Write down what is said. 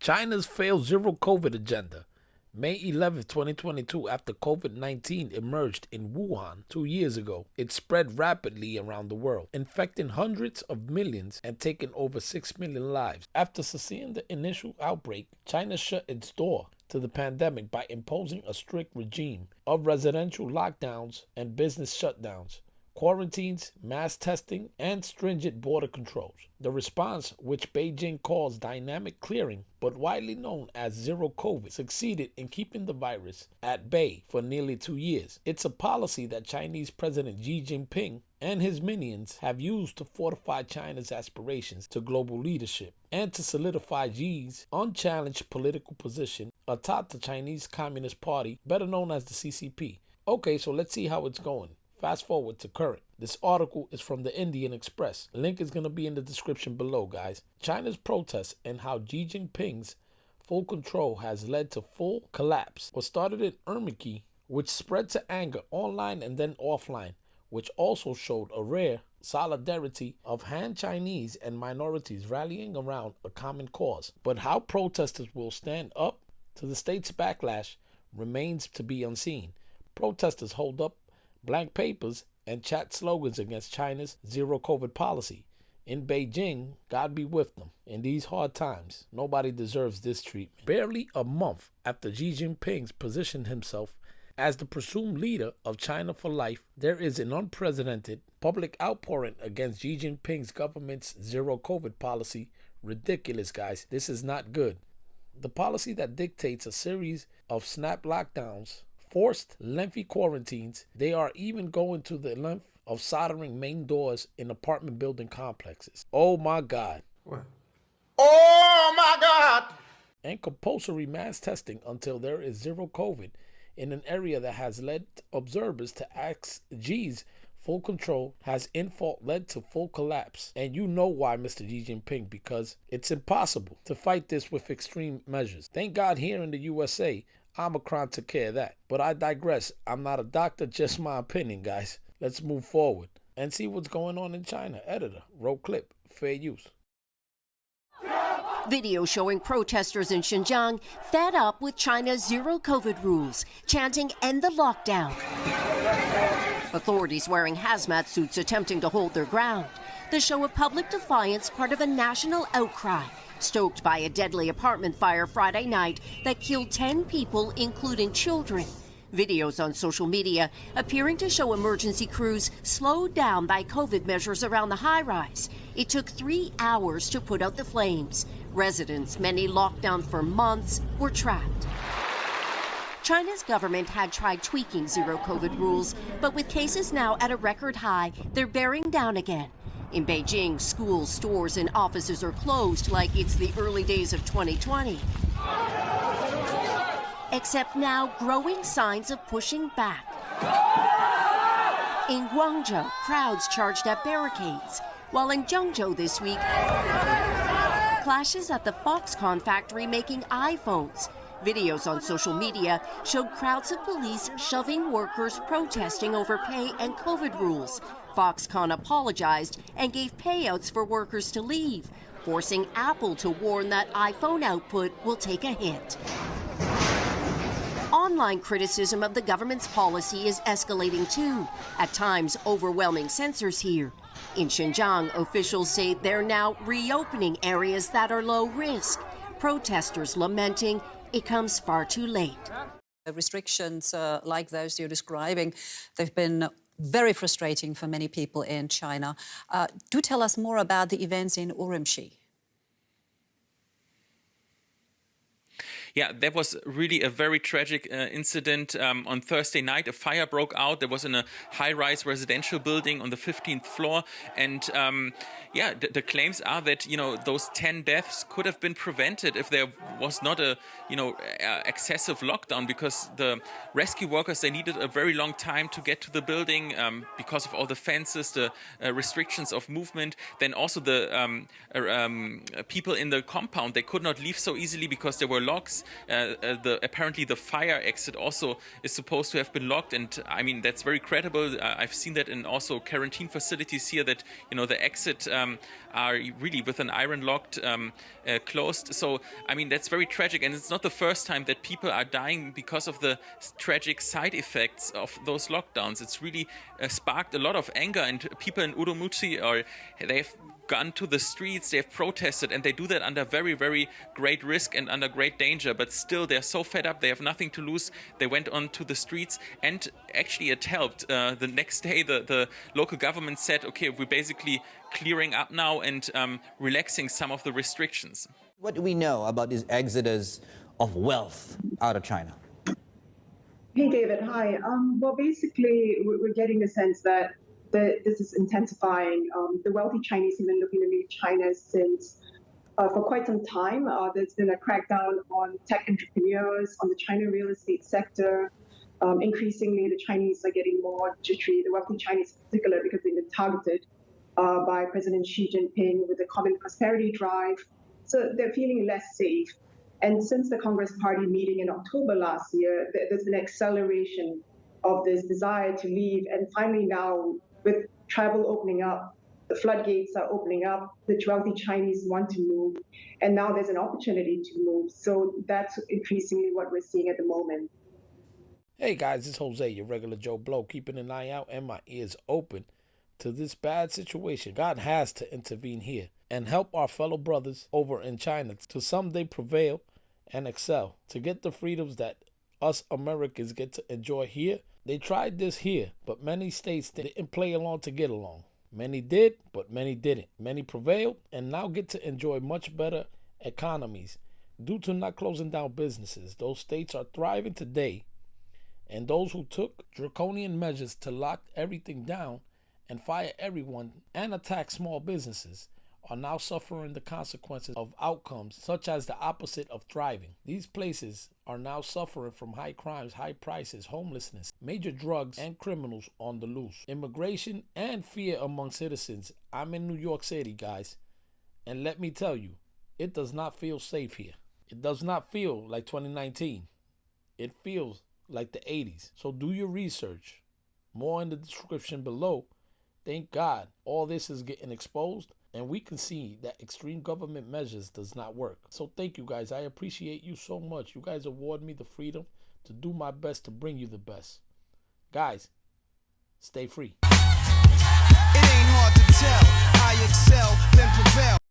China's failed zero COVID agenda. May 11, 2022, after COVID-19 emerged in Wuhan 2 years ago, it spread rapidly around the world, infecting hundreds of millions and taking over 6 million lives. After sustained the initial outbreak, China shut its door to the pandemic by imposing a strict regime of residential lockdowns and business shutdowns, quarantines, mass testing, and stringent border controls. The response, which Beijing calls dynamic clearing, but widely known as zero COVID, succeeded in keeping the virus at bay for nearly 2 years. It's a policy that Chinese President Xi Jinping and his minions have used to fortify China's aspirations to global leadership and to solidify Xi's unchallenged political position atop the Chinese Communist Party, better known as the CCP. Okay, so let's see how it's going. Fast forward to current. This article is from the Indian Express. Link is going to be in the description below, guys. China's protests and how Xi Jinping's full control has led to full collapse. What started in Urumqi, which spread to anger online and then offline, which also showed a rare solidarity of Han Chinese and minorities rallying around a common cause. But how protesters will stand up to the state's backlash remains to be unseen. Protesters hold up blank papers and chat slogans against China's zero COVID policy. In Beijing, God be with them. In these hard times, nobody deserves this treatment. Barely a month after Xi Jinping positioned himself as the presumed leader of China for life, there is an unprecedented public outpouring against Xi Jinping's government's zero COVID policy. Ridiculous, guys. This is not good. The policy that dictates a series of snap lockdowns, forced lengthy quarantines. They are even going to the length of soldering main doors in apartment building complexes. Oh my God. What? Oh my God. And compulsory mass testing until there is zero COVID in an area that has led observers to ask Xi's full control has in fact led to full collapse. And you know why, Mr. Xi Jinping, because it's impossible to fight this with extreme measures. Thank God here in the USA, Omicron took care of that. But I digress. I'm not a doctor, just my opinion, guys. Let's move forward and see what's going on in China. Editor, roll clip, fair use. Video showing protesters in Xinjiang fed up with China's zero COVID rules, chanting "End the lockdown." Authorities wearing hazmat suits attempting to hold their ground. The show of public defiance, part of a national outcry, stoked by a deadly apartment fire Friday night that killed 10 people, including children. Videos on social media appearing to show emergency crews slowed down by COVID measures around the high-rise. It took 3 hours to put out the flames. Residents, many locked down for months, were trapped. China's government had tried tweaking zero COVID rules, but with cases now at a record high, they're bearing down again. In Beijing, schools, stores, and offices are closed like it's the early days of 2020. Except now, growing signs of pushing back. In Guangzhou, crowds charged at barricades, while in Zhengzhou this week, clashes at the Foxconn factory making iPhones. Videos on social media showed crowds of police shoving workers protesting over pay and COVID rules. Foxconn apologized and gave payouts for workers to leave, forcing Apple to warn that iPhone output will take a hit. Online criticism of the government's policy is escalating too, at times overwhelming censors here. In Xinjiang, officials say they're now reopening areas that are low risk. Protesters lamenting it comes far too late. Restrictions like those you're describing, they've been very frustrating for many people in China. Do tell us more about the events in Urumqi. Yeah, that was really a very tragic incident. On Thursday night, a fire broke out. There was in a high-rise residential building on the 15th floor. And yeah, the claims are that, those 10 deaths could have been prevented if there was not a, excessive lockdown, because the rescue workers, they needed a very long time to get to the building because of all the fences, the restrictions of movement. Then also the people in the compound, they could not leave so easily because there were locks. apparently the fire exit also is supposed to have been locked, and I mean that's very credible. I've seen that in also quarantine facilities here, that the exit are really with an iron locked closed. So I mean that's very tragic, and it's not the first time that people are dying because of the tragic side effects of those lockdowns. It's really sparked a lot of anger, and people in Urumqi they've gone to the streets, they've protested, and they do that under very, very great risk and under great danger. But still, they're so fed up, they have nothing to lose. They went on to the streets, and actually it helped. The next day, the local government said, okay, we're basically clearing up now and relaxing some of the restrictions. What do we know about this exodus of wealth out of China? Hey, David. Hi. Well, basically, we're getting the sense that this is intensifying. The wealthy Chinese have been looking to leave China since for quite some time. There's been a crackdown on tech entrepreneurs, on the China real estate sector. Increasingly, the Chinese are getting more jittery, the wealthy Chinese in particular, because they've been targeted by President Xi Jinping with the Common Prosperity Drive. So they're feeling less safe. And since the Congress Party meeting in October last year, there's been an acceleration of this desire to leave. And finally now, with travel opening up, the floodgates are opening up, the wealthy Chinese want to move, and now there's an opportunity to move. So that's increasingly what we're seeing at the moment. Hey guys, it's Jose, your regular Joe Blow, keeping an eye out and my ears open to this bad situation. God has to intervene here and help our fellow brothers over in China to someday prevail and excel, to get the freedoms that us Americans get to enjoy here. They tried this here, but many states didn't play along to get along. Many did, but many didn't. Many prevailed and now get to enjoy much better economies due to not closing down businesses. Those states are thriving today, and those who took draconian measures to lock everything down and fire everyone and attack small businesses are now suffering the consequences of outcomes such as the opposite of thriving. These places are now suffering from high crimes, high prices, homelessness, major drugs, and criminals on the loose, immigration, and fear among citizens. I'm in New York City, guys, and let me tell you, it does not feel safe here. It does not feel like 2019. It feels like the 80s. So do your research. More in the description below. Thank God all this is getting exposed, and we can see that extreme government measures does not work. So thank you guys. I appreciate you so much. You guys award me the freedom to do my best to bring you the best. Guys, stay free. It ain't hard to tell. I excel, then prevail.